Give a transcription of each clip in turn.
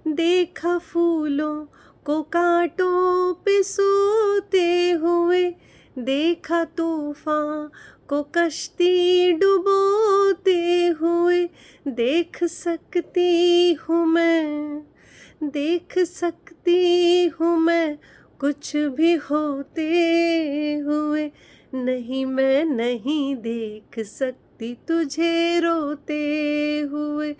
देखा फूलों को कांटों पे सोते हुए, देखा तूफान को कश्ती डुबोते हुए। देख सकती हूँ मैं, देख सकती हूँ मैं कुछ भी होते हुए, नहीं मैं नहीं देख सकती तुझे रोते हुए,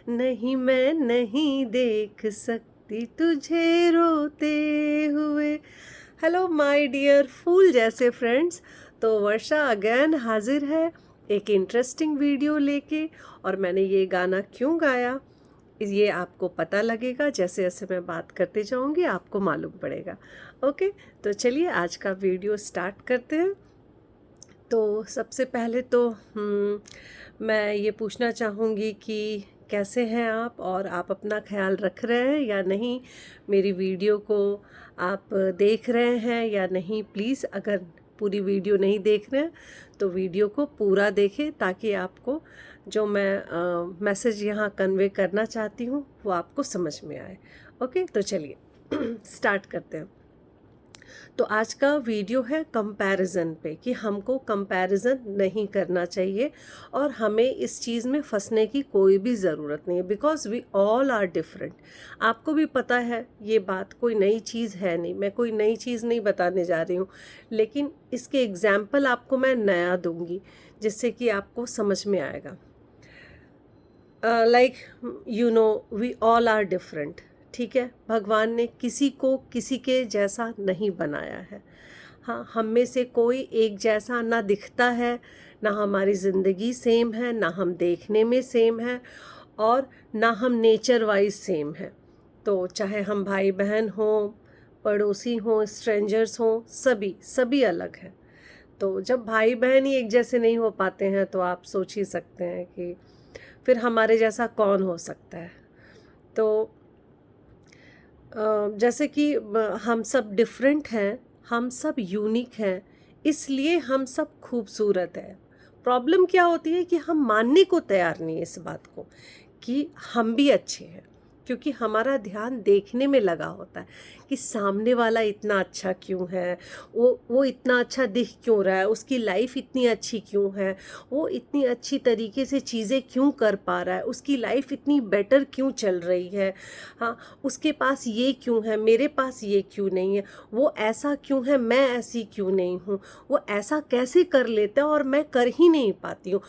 नहीं मैं नहीं देख सकती तुझे रोते हुए। हेलो माय डियर फूल जैसे फ्रेंड्स, तो वर्षा अगेन हाजिर है एक इंटरेस्टिंग वीडियो लेके। और मैंने ये गाना क्यों गाया ये आपको पता लगेगा, जैसे जैसे मैं बात करते जाऊंगी आपको मालूम पड़ेगा। ओके, तो चलिए आज का वीडियो स्टार्ट करते हैं। तो सबसे पहले तो मैं ये पूछना चाहूँगी कि कैसे हैं आप, और आप अपना ख्याल रख रहे हैं या नहीं, मेरी वीडियो को आप देख रहे हैं या नहीं। प्लीज़ अगर पूरी वीडियो नहीं देख रहे हैं तो वीडियो को पूरा देखें, ताकि आपको जो मैं मैसेज यहाँ कन्वे करना चाहती हूँ वो आपको समझ में आए। ओके, तो चलिए स्टार्ट करते हैं। तो आज का वीडियो है कंपैरिजन पे, कि हमको कंपैरिजन नहीं करना चाहिए और हमें इस चीज़ में फंसने की कोई भी ज़रूरत नहीं है, because we all are different. आपको भी पता है ये बात, कोई नई चीज़ है नहीं, मैं कोई नई चीज़ नहीं बताने जा रही हूँ, लेकिन इसके एग्जाम्पल आपको मैं नया दूंगी जिससे कि आपको समझ में आएगा। Like you know we all are different, ठीक है। भगवान ने किसी को किसी के जैसा नहीं बनाया है। हाँ, हम में से कोई एक जैसा ना दिखता है, ना हमारी ज़िंदगी सेम है, ना हम देखने में सेम है, और ना हम नेचर वाइज सेम है। तो चाहे हम भाई बहन हों, पड़ोसी हों, स्ट्रेंजर्स हों, सभी सभी अलग हैं। तो जब भाई बहन ही एक जैसे नहीं हो पाते हैं तो आप सोच ही सकते हैं कि फिर हमारे जैसा कौन हो सकता है। तो जैसे कि हम सब डिफरेंट हैं, हम सब यूनिक हैं, इसलिए हम सब खूबसूरत हैं। प्रॉब्लम क्या होती है कि हम मानने को तैयार नहीं है इस बात को कि हम भी अच्छे हैं, क्योंकि हमारा ध्यान देखने में लगा होता है कि सामने वाला इतना अच्छा क्यों है, वो इतना अच्छा दिख क्यों रहा है, उसकी लाइफ इतनी अच्छी क्यों है, वो इतनी अच्छी तरीके से चीज़ें क्यों कर पा रहा है, उसकी लाइफ इतनी बेटर क्यों चल रही है। हाँ, उसके पास ये क्यों है, मेरे पास ये क्यों नहीं है, वो ऐसा क्यों है, मैं ऐसी क्यों नहीं हूँ, वो ऐसा कैसे कर लेता है और मैं कर ही नहीं पाती हूँ,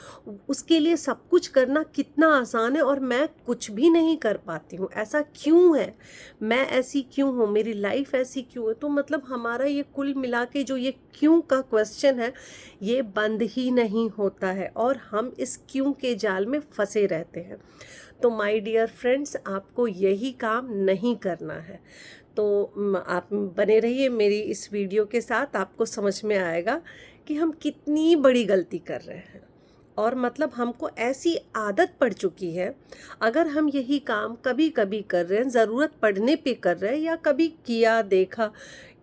उसके लिए सब कुछ करना कितना आसान है और मैं कुछ भी नहीं कर पाती हूँ, ऐसा क्यों है, मैं ऐसी क्यों हूँ, मेरी लाइफ ऐसी क्यों है। तो मतलब हमारा ये कुल मिला के जो ये क्यों का क्वेश्चन है ये बंद ही नहीं होता है, और हम इस क्यों के जाल में फंसे रहते हैं। तो माय डियर फ्रेंड्स, आपको यही काम नहीं करना है। तो आप बने रहिए मेरी इस वीडियो के साथ, आपको समझ में आएगा कि हम कितनी बड़ी गलती कर रहे हैं। और मतलब हमको ऐसी आदत पड़ चुकी है, अगर हम यही काम कभी कभी कर रहे हैं, ज़रूरत पड़ने पे कर रहे हैं, या कभी किया देखा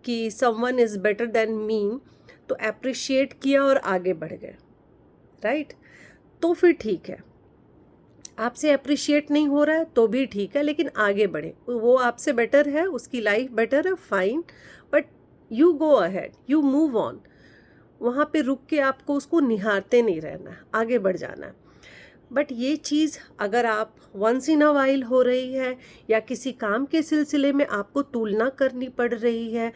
कि someone is better than me, तो अप्रिशिएट किया और आगे बढ़ गए, राइट। तो फिर ठीक है, आपसे अप्रिशिएट नहीं हो रहा है तो भी ठीक है, लेकिन आगे बढ़े। वो आपसे बेटर है, उसकी लाइफ बेटर है, fine, but you go ahead, you move on. वहाँ पे रुक के आपको उसको निहारते नहीं रहना है, आगे बढ़ जाना है। बट ये चीज़ अगर आप वंस इन अ वाइल हो रही है, या किसी काम के सिलसिले में आपको तुलना करनी पड़ रही है,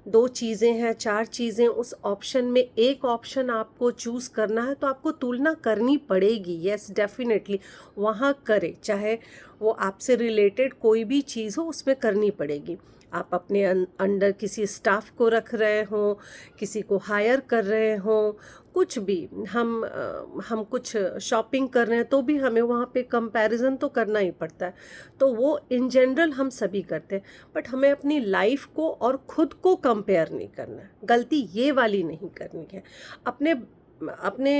दो चीज़ें हैं, चार चीज़ें, उस ऑप्शन में एक ऑप्शन आपको चूज़ करना है, तो आपको तुलना करनी पड़ेगी। यस, डेफिनेटली वहाँ करें, चाहे वो आपसे रिलेटेड कोई भी चीज़ हो, उसमें करनी पड़ेगी। आप अपने अंडर किसी स्टाफ को रख रहे हों, किसी को हायर कर रहे हों, कुछ भी, हम कुछ शॉपिंग कर रहे हैं तो भी हमें वहाँ पे कंपैरिजन तो करना ही पड़ता है। तो वो इन जनरल हम सभी करते हैं, बट हमें अपनी लाइफ को और खुद को कंपेयर नहीं करना है, गलती ये वाली नहीं करनी है। अपने अपने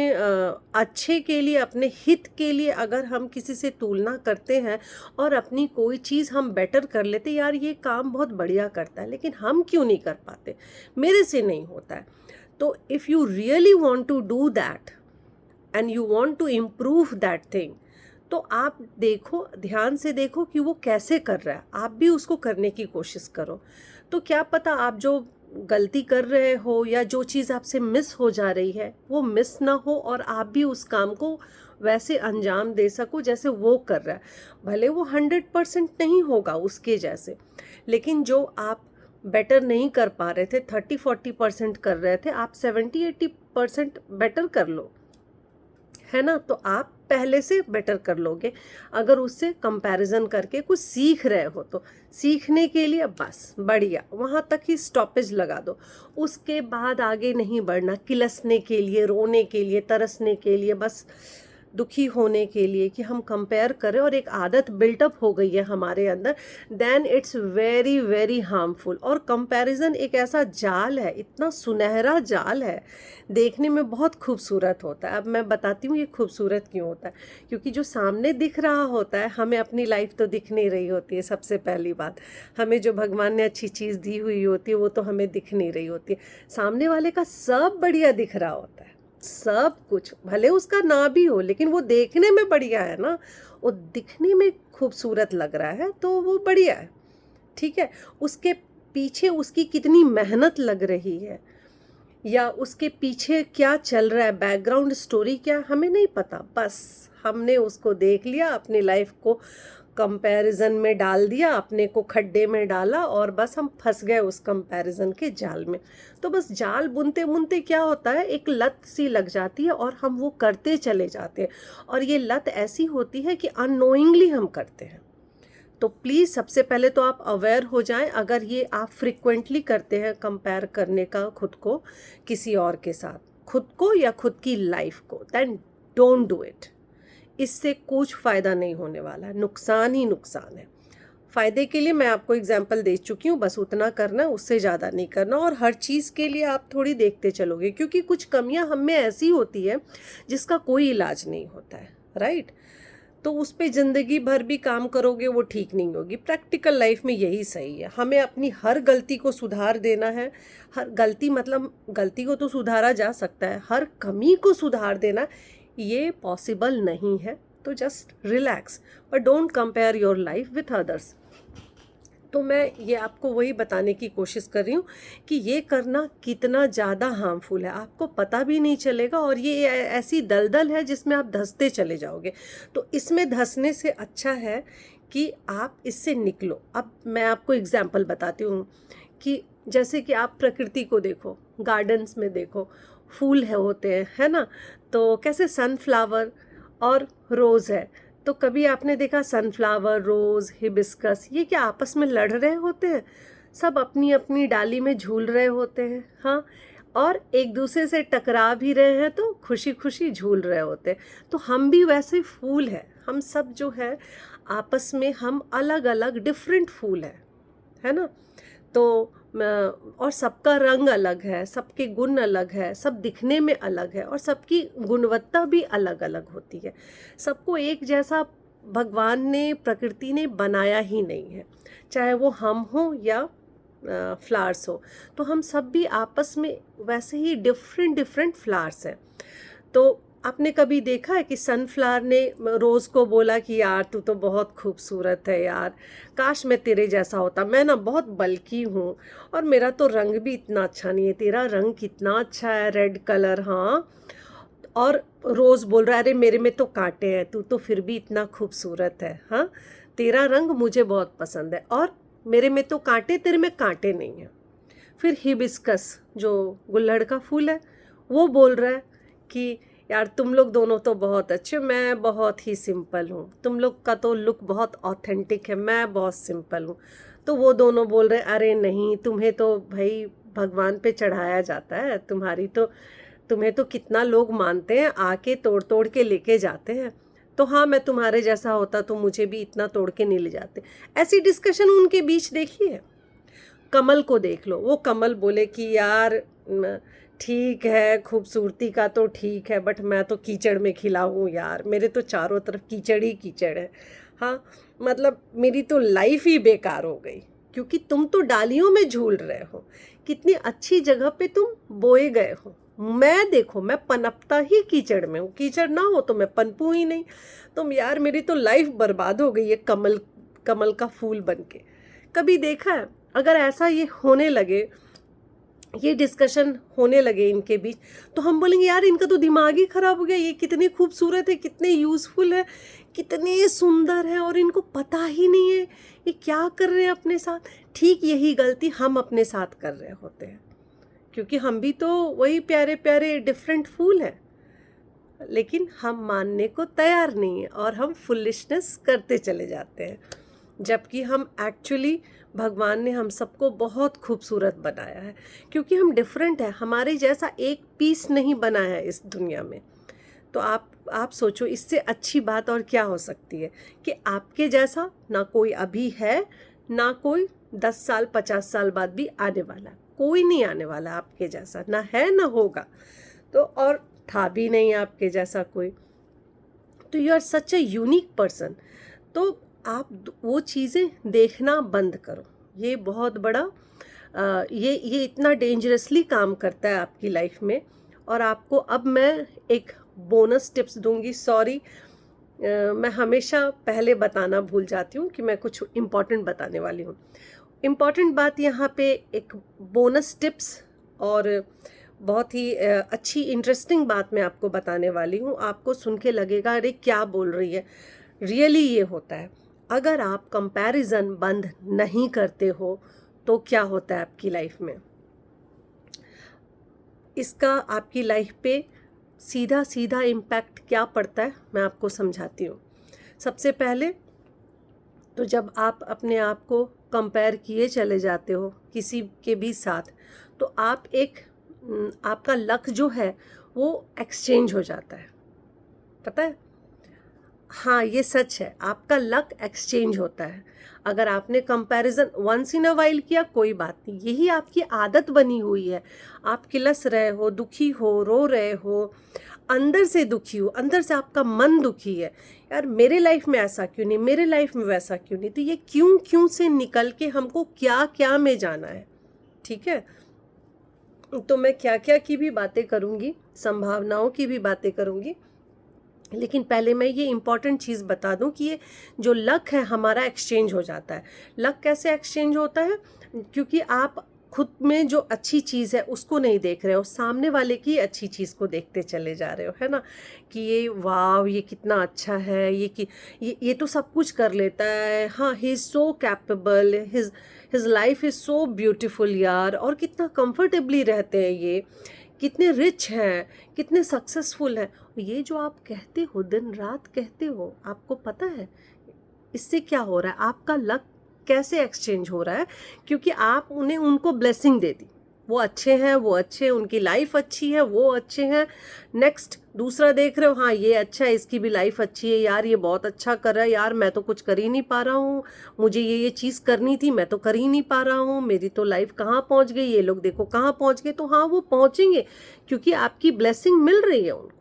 अच्छे के लिए, अपने हित के लिए अगर हम किसी से तुलना करते हैं और अपनी कोई चीज़ हम बेटर कर लेते, यार ये काम बहुत बढ़िया करता है लेकिन हम क्यों नहीं कर पाते, मेरे से नहीं होता है। तो if you really want to do that and you want to improve that thing, तो आप देखो, ध्यान से देखो कि वो कैसे कर रहा है, आप भी उसको करने की कोशिश करो। तो क्या पता आप जो गलती कर रहे हो या जो चीज़ आपसे मिस हो जा रही है वो मिस ना हो, और आप भी उस काम को वैसे अंजाम दे सको जैसे वो कर रहा है। भले वो 100% नहीं होगा उसके जैसे, लेकिन जो आप बेटर नहीं कर पा रहे थे, 30-40% कर रहे थे, आप 70-80% बेटर कर लो, है ना। तो आप पहले से बेटर कर लोगे अगर उससे कंपैरिजन करके कुछ सीख रहे हो तो। सीखने के लिए बस बढ़िया वहाँ तक ही स्टॉपेज लगा दो, उसके बाद आगे नहीं बढ़ना, किलसने के लिए, रोने के लिए, तरसने के लिए, बस दुखी होने के लिए कि हम कंपेयर करें और एक आदत बिल्टअप हो गई है हमारे अंदर, then it's very very harmful. और कंपैरिजन एक ऐसा जाल है, इतना सुनहरा जाल है, देखने में बहुत खूबसूरत होता है। अब मैं बताती हूँ ये खूबसूरत क्यों होता है, क्योंकि जो सामने दिख रहा होता है, हमें अपनी लाइफ तो दिख नहीं रही होती है। सबसे पहली बात, हमें जो भगवान ने अच्छी चीज़ दी हुई होती है वो तो हमें दिख नहीं रही होती है। सामने वाले का सब बढ़िया दिख रहा होता है, सब कुछ, भले उसका ना भी हो, लेकिन वो देखने में बढ़िया है ना, वो दिखने में खूबसूरत लग रहा है तो वो बढ़िया है, ठीक है। उसके पीछे उसकी कितनी मेहनत लग रही है, या उसके पीछे क्या चल रहा है, बैकग्राउंड स्टोरी क्या, हमें नहीं पता। बस हमने उसको देख लिया, अपनी लाइफ को कंपैरिजन में डाल दिया, अपने को खड्डे में डाला, और बस हम फंस गए उस कंपैरिजन के जाल में। तो बस जाल बुनते बुनते क्या होता है, एक लत सी लग जाती है और हम वो करते चले जाते हैं। और ये लत ऐसी होती है कि अननोइंगली हम करते हैं। तो प्लीज़ सबसे पहले तो आप अवेयर हो जाएं, अगर ये आप फ्रिक्वेंटली करते हैं कंपेयर करने का खुद को किसी और के साथ, खुद को या खुद की लाइफ को, देन डोंट डू इट। इससे कुछ फ़ायदा नहीं होने वाला है, नुकसान ही नुकसान है। फ़ायदे के लिए मैं आपको एग्जाम्पल दे चुकी हूँ, बस उतना करना, उससे ज़्यादा नहीं करना। और हर चीज़ के लिए आप थोड़ी देखते चलोगे, क्योंकि कुछ कमियाँ हम में ऐसी होती है जिसका कोई इलाज नहीं होता है, राइट। तो उस पर ज़िंदगी भर भी काम करोगे वो ठीक नहीं होगी। प्रैक्टिकल लाइफ में यही सही है, हमें अपनी हर गलती को सुधार देना है। हर गलती मतलब गलती को तो सुधारा जा सकता है, हर कमी को सुधार देना ये पॉसिबल नहीं है। तो just relax, but don't compare your life with others. तो मैं ये आपको वही बताने की कोशिश कर रही हूँ कि ये करना कितना ज़्यादा हार्मफुल है, आपको पता भी नहीं चलेगा, और ये ऐसी दलदल है जिसमें आप धंसते चले जाओगे। तो इसमें धंसने से अच्छा है कि आप इससे निकलो। अब मैं आपको एग्जाम्पल बताती हूँ कि जैसे कि आप प्रकृति को देखो, गार्डन्स में देखो, फूल है होते हैं, है ना। तो कैसे सनफ्लावर और रोज़ है, तो कभी आपने देखा सनफ्लावर, रोज़, हिबिस्कस, ये क्या आपस में लड़ रहे होते हैं? सब अपनी अपनी डाली में झूल रहे होते हैं, हाँ, और एक दूसरे से टकरा भी रहे हैं तो खुशी खुशी झूल रहे होते हैं। तो हम भी वैसे फूल हैं, हम सब जो है आपस में हम अलग अलग डिफरेंट फूल हैं, है ना। तो और सबका रंग अलग है, सबके गुण अलग है, सब दिखने में अलग है, और सबकी गुणवत्ता भी अलग अलग होती है। सबको एक जैसा भगवान ने, प्रकृति ने बनाया ही नहीं है, चाहे वो हम हो या फ्लावर्स हो। तो हम सब भी आपस में वैसे ही डिफरेंट डिफरेंट फ्लावर्स हैं। तो आपने कभी देखा है कि सनफ्लावर ने रोज़ को बोला कि यार तू तो बहुत खूबसूरत है यार, काश मैं तेरे जैसा होता, मैं ना बहुत बल्की हूँ और मेरा तो रंग भी इतना अच्छा नहीं है, तेरा रंग कितना अच्छा है, रेड कलर, हाँ। और रोज़ बोल रहा है अरे मेरे में तो कांटे हैं, तू तो फिर भी इतना खूबसूरत है, हाँ, तेरा रंग मुझे बहुत पसंद है, और मेरे में तो कांटे, तेरे में कांटे नहीं हैं। फिर हिबिस्कस जो गुल्लड़ का फूल है, वो बोल रहा है कि यार तुम लोग दोनों तो बहुत अच्छे, मैं बहुत ही सिंपल हूँ, तुम लोग का तो लुक बहुत ऑथेंटिक है, मैं बहुत सिंपल हूँ। तो वो दोनों बोल रहे अरे नहीं, तुम्हें तो भाई भगवान पे चढ़ाया जाता है, तुम्हें तो कितना लोग मानते हैं, आके तोड़ तोड़ के लेके जाते हैं। तो हाँ, मैं तुम्हारे जैसा होता तो मुझे भी इतना तोड़ के नहीं ले जाते। ऐसी डिस्कशन उनके बीच देखिए। कमल को देख लो, वो कमल बोले कि यार ठीक है, खूबसूरती का तो ठीक है, बट मैं तो कीचड़ में खिला हूँ यार, मेरे तो चारों तरफ कीचड़ ही कीचड़ है, हाँ, मतलब मेरी तो लाइफ ही बेकार हो गई, क्योंकि तुम तो डालियों में झूल रहे हो, कितनी अच्छी जगह पे तुम बोए गए हो, मैं देखो, मैं पनपता ही कीचड़ में हूँ, कीचड़ ना हो तो मैं पनपूँ ही नहीं। तो यार मेरी तो लाइफ बर्बाद हो गई है कमल कमल का फूल बन के। कभी देखा है अगर ऐसा ये होने लगे, ये डिस्कशन होने लगे इनके बीच, तो हम बोलेंगे यार इनका तो दिमाग ही खराब हो गया, ये कितनी खूबसूरत है, कितने यूज़फुल है, कितने सुंदर है, और इनको पता ही नहीं है ये क्या कर रहे हैं अपने साथ। ठीक यही गलती हम अपने साथ कर रहे होते हैं, क्योंकि हम भी तो वही प्यारे प्यारे डिफरेंट फूल हैं, लेकिन हम मानने को तैयार नहीं है और हम फुलिशनेस करते चले जाते हैं, जबकि हम एक्चुअली भगवान ने हम सबको बहुत खूबसूरत बनाया है, क्योंकि हम डिफरेंट हैं, हमारे जैसा एक पीस नहीं बना है इस दुनिया में। तो आप सोचो इससे अच्छी बात और क्या हो सकती है कि आपके जैसा ना कोई अभी है, ना कोई 10 साल 50 साल बाद भी आने वाला, कोई नहीं आने वाला आपके जैसा, ना है ना होगा। तो और था भी नहीं आपके जैसा कोई। तो you are such a unique person. तो आप वो चीज़ें देखना बंद करो। ये बहुत बड़ा ये इतना डेंजरसली काम करता है आपकी लाइफ में। और आपको अब मैं एक बोनस टिप्स दूंगी। सॉरी, मैं हमेशा पहले बताना भूल जाती हूँ कि मैं कुछ इम्पॉर्टेंट बताने वाली हूँ। इम्पॉर्टेंट बात यहाँ पे एक बोनस टिप्स और बहुत ही अच्छी इंटरेस्टिंग बात मैं आपको बताने वाली हूँ। आपको सुन के लगेगा अरे क्या बोल रही है, रियली ये होता है। अगर आप कंपैरिजन बंद नहीं करते हो तो क्या होता है आपकी लाइफ में, इसका आपकी लाइफ पे सीधा सीधा इम्पैक्ट क्या पड़ता है मैं आपको समझाती हूँ। सबसे पहले तो जब आप अपने आप को कंपेयर किए चले जाते हो किसी के भी साथ, तो आप आपका लक जो है वो एक्सचेंज हो जाता है। पता है, हाँ ये सच है, आपका लक एक्सचेंज होता है। अगर आपने comparison once in a while किया कोई बात नहीं, यही आपकी आदत बनी हुई है। आप किलस रहे हो, दुखी हो, रो रहे हो, अंदर से दुखी हो, अंदर से आपका मन दुखी है, यार मेरे लाइफ में ऐसा क्यों नहीं, मेरे लाइफ में वैसा क्यों नहीं। तो ये क्यों क्यों से निकल के हमको क्या क्या में जाना है। ठीक है, तो मैं क्या क्या की भी बातें करूँगी, संभावनाओं की भी बातें करूँगी, लेकिन पहले मैं ये इम्पॉर्टेंट चीज़ बता दूं कि ये जो लक है हमारा एक्सचेंज हो जाता है। लक कैसे एक्सचेंज होता है, क्योंकि आप खुद में जो अच्छी चीज़ है उसको नहीं देख रहे हो, सामने वाले की अच्छी चीज़ को देखते चले जा रहे हो, है ना, कि ये वाव ये कितना अच्छा है, ये तो सब कुछ कर लेता है, हाँ he is so capable, his life is so beautiful यार, और कितना कंफर्टेबली रहते हैं ये, कितने रिच हैं, कितने सक्सेसफुल हैं। ये जो आप कहते हो, दिन रात कहते हो, आपको पता है इससे क्या हो रहा है, आपका लक कैसे एक्सचेंज हो रहा है, क्योंकि आप उन्हें उनको ब्लेसिंग दे दी, वो अच्छे हैं, वो अच्छे, उनकी लाइफ अच्छी है, वो अच्छे हैं। नेक्स्ट दूसरा देख रहे हो, हाँ ये अच्छा है, इसकी भी लाइफ अच्छी है, यार ये बहुत अच्छा कर रहा है, यार मैं तो कुछ कर ही नहीं पा रहा हूँ, मुझे ये चीज़ करनी थी मैं तो कर ही नहीं पा रहा हूँ, मेरी तो लाइफ कहाँ पहुँच गई, ये लोग देखो कहाँ पहुँच गए। तो हाँ वो पहुँचेंगे, क्योंकि आपकी ब्लेसिंग मिल रही है उनको।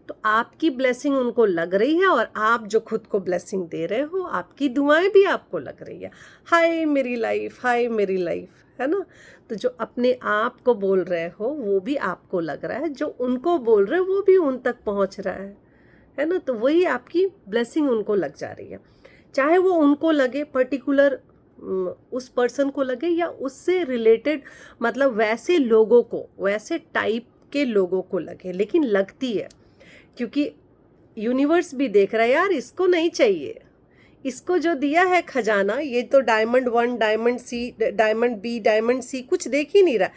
तो आपकी ब्लेसिंग उनको लग रही है, और आप जो खुद को ब्लेसिंग दे रहे हो, आपकी दुआएं भी आपको लग रही है, हाय मेरी लाइफ, हाय मेरी लाइफ, है ना। तो जो अपने आप को बोल रहे हो वो भी आपको लग रहा है, जो उनको बोल रहे हो वो भी उन तक पहुंच रहा है ना। तो वही आपकी ब्लेसिंग उनको लग जा रही है, चाहे वो उनको लगे पर्टिकुलर, उस पर्सन को लगे, या उससे रिलेटेड, मतलब वैसे लोगों को, वैसे टाइप के लोगों को लगे, लेकिन लगती है, क्योंकि यूनिवर्स भी देख रहा है यार इसको नहीं चाहिए, इसको जो दिया है खजाना, ये तो डायमंड 1 डायमंड सी डायमंड बी डायमंड सी कुछ देख ही नहीं रहा,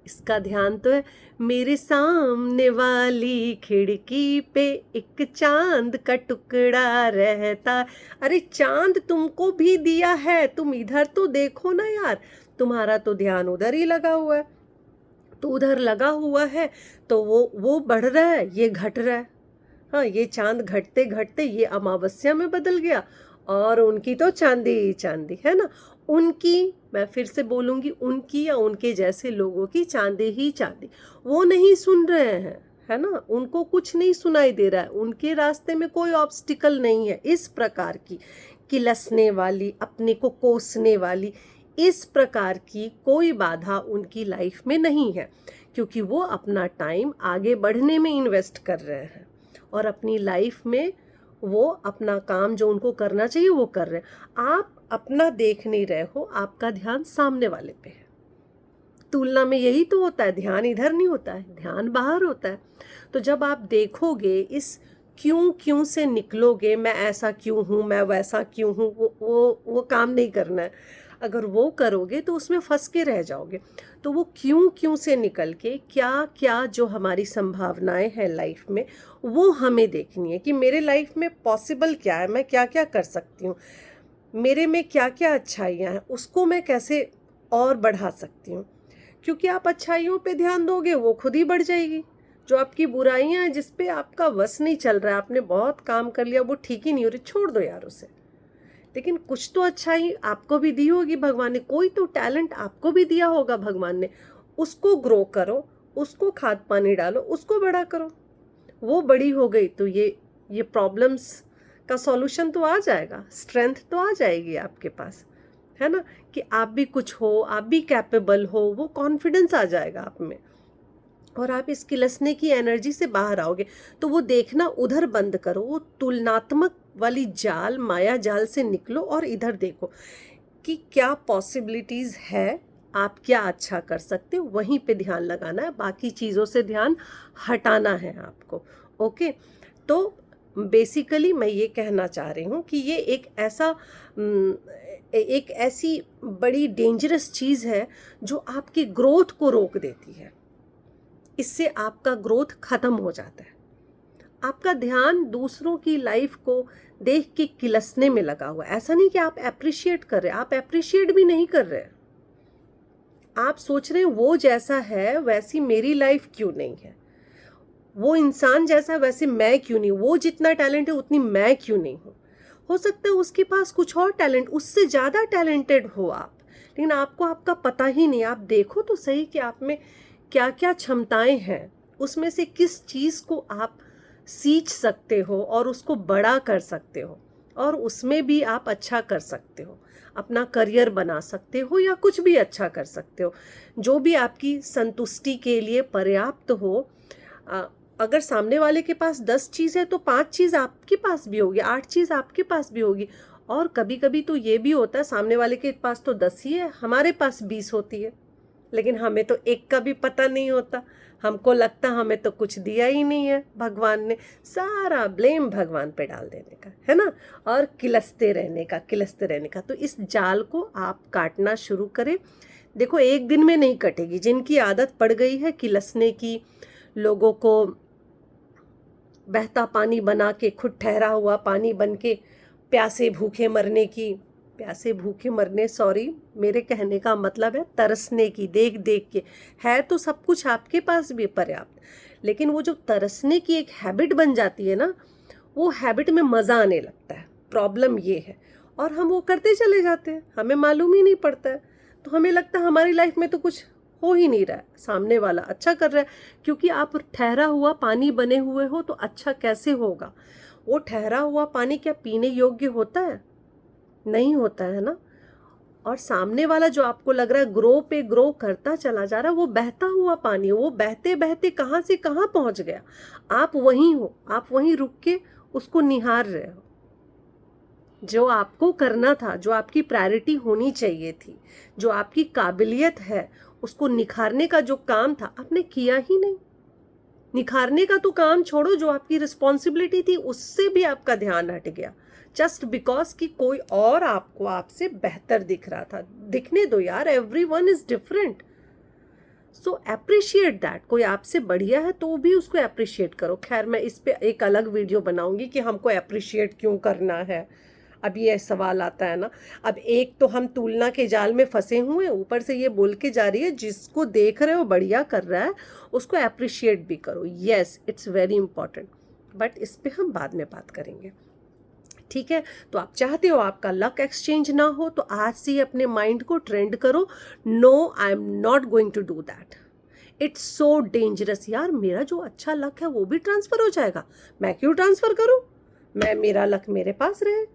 इसका ध्यान तो है मेरे सामने वाली खिड़की पे एक चांद का टुकड़ा रहता। अरे चांद तुमको भी दिया है, तुम इधर तो देखो ना यार, तुम्हारा तो ध्यान उधर ही लगा हुआ है, तो उधर लगा हुआ है तो वो बढ़ रहा है, ये घट रहा है। हाँ ये चांद घटते घटते ये अमावस्या में बदल गया, और उनकी तो चांदी ही चांदी, है ना। उनकी, मैं फिर से बोलूँगी, उनकी या उनके जैसे लोगों की चांदी ही चांदी। वो नहीं सुन रहे हैं, है ना, उनको कुछ नहीं सुनाई दे रहा है, उनके रास्ते में कोई ऑब्स्टिकल नहीं है इस प्रकार की किलसने वाली, अपने को कोसने वाली, इस प्रकार की कोई बाधा उनकी लाइफ में नहीं है, क्योंकि वो अपना टाइम आगे बढ़ने में इन्वेस्ट कर रहे हैं और अपनी लाइफ में वो अपना काम जो उनको करना चाहिए वो कर रहे हैं। आप अपना देख नहीं रहे हो, आपका ध्यान सामने वाले पे है। तुलना में यही तो होता है, ध्यान इधर नहीं होता है, ध्यान बाहर होता है। तो जब आप देखोगे, इस क्यों से निकलोगे, मैं ऐसा क्यों हूँ, मैं वैसा क्यों हूँ, वो काम नहीं करना है। अगर वो करोगे तो उसमें फंस के रह जाओगे। तो वो क्यों से निकल के क्या क्या जो हमारी संभावनाएं हैं लाइफ में, वो हमें देखनी है कि मेरे लाइफ में पॉसिबल क्या है, मैं क्या क्या कर सकती हूँ, मेरे में क्या क्या अच्छाइयाँ हैं, उसको मैं कैसे और बढ़ा सकती हूँ। क्योंकि आप अच्छाइयों पे ध्यान दोगे वो खुद ही बढ़ जाएगी। जो आपकी बुराइयां हैं, जिस पे आपका वश नहीं चल रहा है, आपने बहुत काम कर लिया, वो ठीक ही नहीं हो रही, छोड़ दो यार उसे। लेकिन कुछ तो अच्छाई आपको भी दी होगी भगवान ने, कोई तो टैलेंट आपको भी दिया होगा भगवान ने, उसको ग्रो करो, उसको खाद पानी डालो, उसको बड़ा करो। वो बड़ी हो गई तो ये प्रॉब्लम्स का सॉल्यूशन तो आ जाएगा, स्ट्रेंथ तो आ जाएगी आपके पास, है ना, कि आप भी कुछ हो, आप भी कैपेबल हो, वो कॉन्फिडेंस आ जाएगा आप में और आप इस किलसने की एनर्जी से बाहर आओगे। तो वो देखना उधर बंद करो, वो तुलनात्मक वाली जाल, माया जाल से निकलो और इधर देखो कि क्या पॉसिबिलिटीज़ है, आप क्या अच्छा कर सकते हो, वहीं पे ध्यान लगाना है, बाकी चीज़ों से ध्यान हटाना है आपको। ओके, तो बेसिकली मैं ये कहना चाह रही हूँ कि ये एक ऐसी बड़ी डेंजरस चीज़ है जो आपकी ग्रोथ को रोक देती है। इससे आपका ग्रोथ खत्म हो जाता है। आपका ध्यान दूसरों की लाइफ को देख के किलसने में लगा हुआ है। ऐसा नहीं कि आप अप्रिशिएट कर रहे हैं, आप अप्रिशिएट भी नहीं कर रहे हैं। आप सोच रहे हैं वो जैसा है वैसी मेरी लाइफ क्यों नहीं है, वो इंसान जैसा वैसे मैं क्यों नहीं, वो जितना टैलेंट है उतनी मैं क्यों नहीं हूँ। हो सकता है उसके पास कुछ और टैलेंट, उससे ज़्यादा टैलेंटेड हो आप, लेकिन आपको आपका पता ही नहीं। आप देखो तो सही कि आप में क्या क्या क्षमताएं हैं, उसमें से किस चीज़ को आप सींच सकते हो और उसको बड़ा कर सकते हो और उसमें भी आप अच्छा कर सकते हो, अपना करियर बना सकते हो या कुछ भी अच्छा कर सकते हो जो भी आपकी संतुष्टि के लिए पर्याप्त हो। अगर सामने वाले के पास 10 चीज़ है तो 5 चीज़ आपके पास भी होगी, 8 चीज़ आपके पास भी होगी। और कभी कभी तो ये भी होता है, सामने वाले के पास तो 10 ही है, हमारे पास 20 होती है, लेकिन हमें तो एक का भी पता नहीं होता। हमको लगता हमें तो कुछ दिया ही नहीं है भगवान ने, सारा ब्लेम भगवान पे डाल देने का, है ना, और किलसते रहने का। तो इस जाल को आप काटना शुरू करें। देखो, एक दिन में नहीं कटेगी। जिनकी आदत पड़ गई है किलसने की, लोगों को बहता पानी बना के, खुद ठहरा हुआ पानी बन के प्यासे भूखे मरने, सॉरी, मेरे कहने का मतलब है तरसने की, देख देख के। है तो सब कुछ आपके पास भी पर्याप्त, लेकिन वो जो तरसने की एक हैबिट बन जाती है ना, वो हैबिट में मज़ा आने लगता है। प्रॉब्लम ये है, और हम वो करते चले जाते हैं, हमें मालूम ही नहीं पड़ता है। तो हमें लगता है हमारी लाइफ में तो कुछ हो ही नहीं रहा है, सामने वाला अच्छा कर रहा है। क्योंकि आप ठहरा हुआ पानी बने हुए हो तो अच्छा कैसे होगा। वो ठहरा हुआ पानी क्या पीने योग्य होता है? नहीं होता है ना। और सामने वाला जो आपको लग रहा है ग्रो पे ग्रो करता चला जा रहा है, वो बहता हुआ पानी, वो बहते बहते कहाँ से कहाँ पहुँच गया। आप वहीं हो, आप वहीं रुक के उसको निहार रहे हो। जो आपको करना था, जो आपकी प्रायोरिटी होनी चाहिए थी, जो आपकी काबिलियत है, उसको निखारने का जो काम था, आपने किया ही नहीं। निखारने का तो काम छोड़ो, जो आपकी रिस्पॉन्सिबिलिटी थी उससे भी आपका ध्यान हट गया, जस्ट बिकॉज कि कोई और आपको आपसे बेहतर दिख रहा था। दिखने दो यार, everyone is different, so appreciate that. कोई आपसे बढ़िया है तो भी उसको अप्रिशिएट करो। खैर, मैं इस पे एक अलग वीडियो बनाऊंगी कि हमको अप्रिशिएट क्यों करना है। अब ये सवाल आता है ना। अब एक तो हम तुलना के जाल में फंसे हुए हैं, ऊपर से ये बोल के जा रही है जिसको देख रहे हो बढ़िया कर रहा है उसको अप्रिशिएट भी करो। Yes, it's very important, but इस पे हम बाद में बात करेंगे, ठीक है। तो आप चाहते हो आपका लक एक्सचेंज ना हो, तो आज से ही अपने माइंड को ट्रेंड करो, no I am not going to do that, it's so dangerous. यार, मेरा जो अच्छा लक है वो भी ट्रांसफर हो जाएगा, मैं क्यों ट्रांसफर करूं, मेरा लक मेरे पास रहे।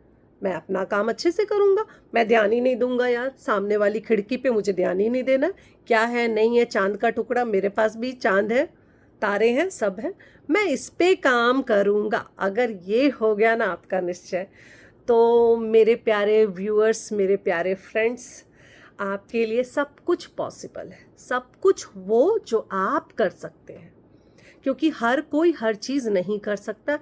मैं अपना काम अच्छे से करूँगा, मैं ध्यान ही नहीं दूंगा यार सामने वाली खिड़की पे, मुझे ध्यान ही नहीं देना क्या है नहीं है, चांद का टुकड़ा, मेरे पास भी चांद है, तारे हैं, सब है, मैं इस पे काम करूँगा। अगर ये हो गया ना आपका निश्चय, तो मेरे प्यारे व्यूअर्स, मेरे प्यारे फ्रेंड्स, आपके लिए सब कुछ पॉसिबल है, सब कुछ वो जो आप कर सकते हैं, क्योंकि हर कोई हर चीज़ नहीं कर सकता।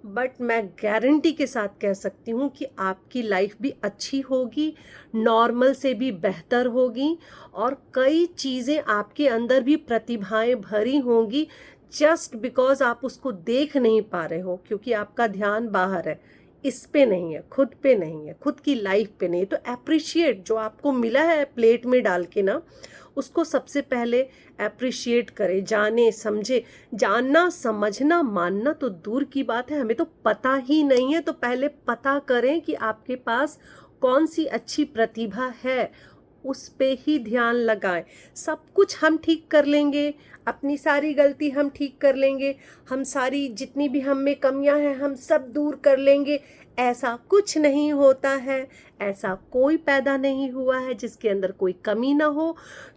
बट मैं गारंटी के साथ कह सकती हूँ कि आपकी लाइफ भी अच्छी होगी, नॉर्मल से भी बेहतर होगी, और कई चीज़ें आपके अंदर भी प्रतिभाएं भरी होंगी, जस्ट बिकॉज आप उसको देख नहीं पा रहे हो, क्योंकि आपका ध्यान बाहर है, इस पे नहीं है, खुद पे नहीं है, खुद की लाइफ पे नहीं है। तो अप्रिशिएट जो आपको मिला है प्लेट में डाल के ना, उसको सबसे पहले अप्रिशिएट करें, जाने समझे। जानना समझना मानना तो दूर की बात है, हमें तो पता ही नहीं है, तो पहले पता करें कि आपके पास कौन सी अच्छी प्रतिभा है, उस पे ही ध्यान लगाएं। सब कुछ हम ठीक कर लेंगे, अपनी सारी गलती हम ठीक कर लेंगे, हम सारी जितनी भी हम में कमियां हैं हम सब दूर कर लेंगे, ऐसा कुछ नहीं होता है। ऐसा कोई पैदा नहीं हुआ है जिसके अंदर कोई कमी ना हो।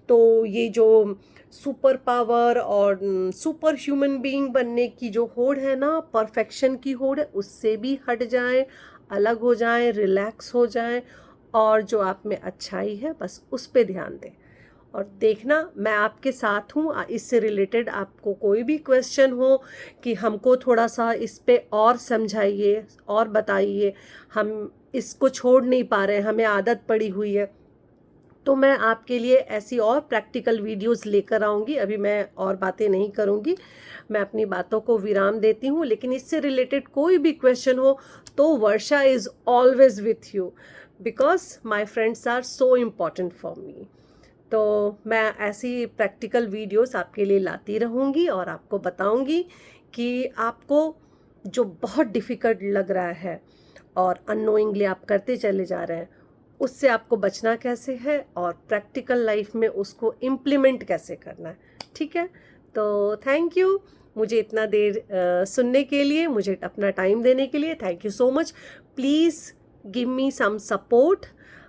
तो ये जो सुपर पावर और सुपर ह्यूमन बीइंग बनने की जो होड़ है ना, परफेक्शन की होड़ है, उससे भी हट जाएं, अलग हो जाएं, रिलैक्स हो जाएं, और जो आप में अच्छाई है बस उस पे ध्यान दें। और देखना मैं आपके साथ हूँ, इससे रिलेटेड आपको कोई भी क्वेश्चन हो कि हमको थोड़ा सा इस पे और समझाइए और बताइए, हम इसको छोड़ नहीं पा रहे हैं, हमें आदत पड़ी हुई है, तो मैं आपके लिए ऐसी और प्रैक्टिकल वीडियोस लेकर आऊँगी। अभी मैं और बातें नहीं करूँगी, मैं अपनी बातों को विराम देती हूँ। लेकिन इससे रिलेटेड कोई भी क्वेश्चन हो तो Varsha is always with you, because my friends are so important for me. तो मैं ऐसी प्रैक्टिकल वीडियोस आपके लिए लाती रहूँगी और आपको बताऊँगी कि आपको जो बहुत डिफ़िकल्ट लग रहा है और अननोइंगली आप करते चले जा रहे हैं, उससे आपको बचना कैसे है और प्रैक्टिकल लाइफ में उसको इम्प्लीमेंट कैसे करना है। ठीक है, तो थैंक यू मुझे इतना देर सुनने के लिए, मुझे अपना टाइम देने के लिए। Thank you so much. Please give me some support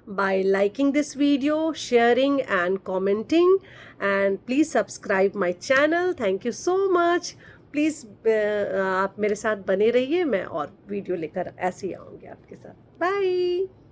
by liking this video, sharing and commenting, and please subscribe my channel. Thank you so much. Please आप मेरे साथ बने रहिए, मैं और वीडियो लेकर ऐसे ही आऊँगी आपके साथ। बाय।